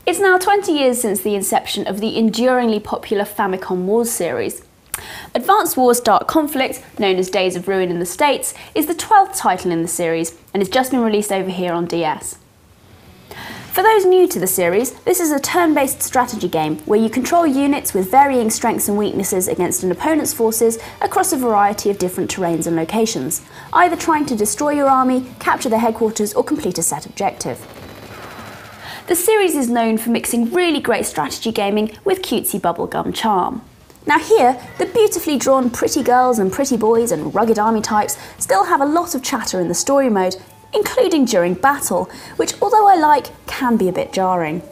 It's now 20 years since the inception of the enduringly popular Famicom Wars series. Advance Wars Dark Conflict, known as Days of Ruin in the States, is the 12th title in the series and has just been released over here on DS. For those new to the series, this is a turn-based strategy game where you control units with varying strengths and weaknesses against an opponent's forces across a variety of different terrains and locations, either trying to destroy your army, capture their headquarters, or complete a set objective. The series is known for mixing really great strategy gaming with cutesy bubblegum charm. Now here, the beautifully drawn pretty girls and pretty boys and rugged army types still have a lot of chatter in the story mode, including during battle, which, although I like, can be a bit jarring.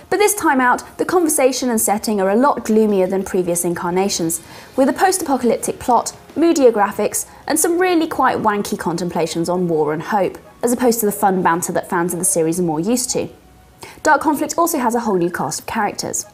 But this time out, the conversation and setting are a lot gloomier than previous incarnations, with a post-apocalyptic plot, moodier graphics, and some really quite wanky contemplations on war and hope, as opposed to the fun banter that fans of the series are more used to. Dark Conflict also has a whole new cast of characters.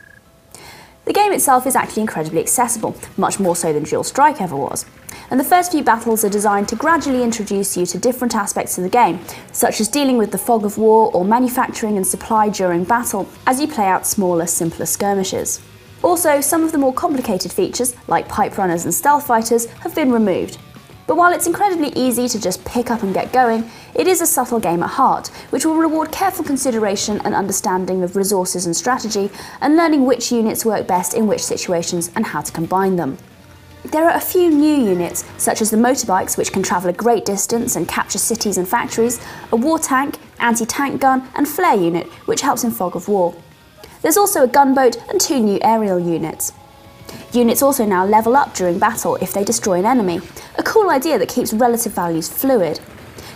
The game itself is actually incredibly accessible, much more so than Dual Strike ever was, and the first few battles are designed to gradually introduce you to different aspects of the game, such as dealing with the fog of war or manufacturing and supply during battle, as you play out smaller, simpler skirmishes. Also, some of the more complicated features, like pipe runners and stealth fighters, have been removed. But while it's incredibly easy to just pick up and get going, it is a subtle game at heart, which will reward careful consideration and understanding of resources and strategy, and learning which units work best in which situations and how to combine them. There are a few new units, such as the motorbikes, which can travel a great distance and capture cities and factories, a war tank, anti-tank gun, and flare unit, which helps in fog of war. There's also a gunboat and 2 new aerial units. Units also now level up during battle if they destroy an enemy, a cool idea that keeps relative values fluid.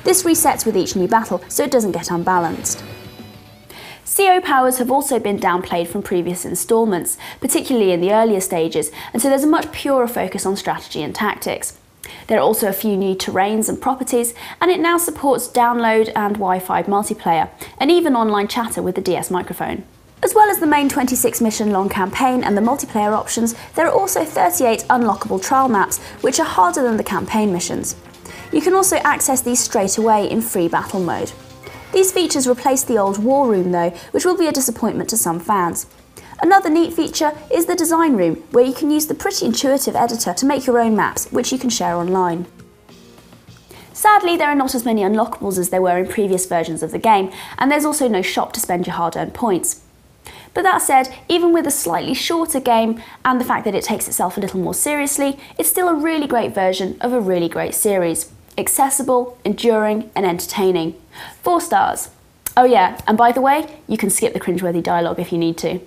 This resets with each new battle, so it doesn't get unbalanced. CO powers have also been downplayed from previous instalments, particularly in the earlier stages, and so there's a much purer focus on strategy and tactics. There are also a few new terrains and properties, and it now supports download and Wi-Fi multiplayer, and even online chatter with the DS microphone. As well as the main 26 mission long campaign and the multiplayer options, there are also 38 unlockable trial maps, which are harder than the campaign missions. You can also access these straight away in free battle mode. These features replace the old war room though, which will be a disappointment to some fans. Another neat feature is the design room, where you can use the pretty intuitive editor to make your own maps, which you can share online. Sadly, there are not as many unlockables as there were in previous versions of the game, and there's also no shop to spend your hard-earned points. But that said, even with a slightly shorter game and the fact that it takes itself a little more seriously, it's still a really great version of a really great series. Accessible, enduring, and entertaining. 4 stars. Oh yeah, and by the way, you can skip the cringeworthy dialogue if you need to.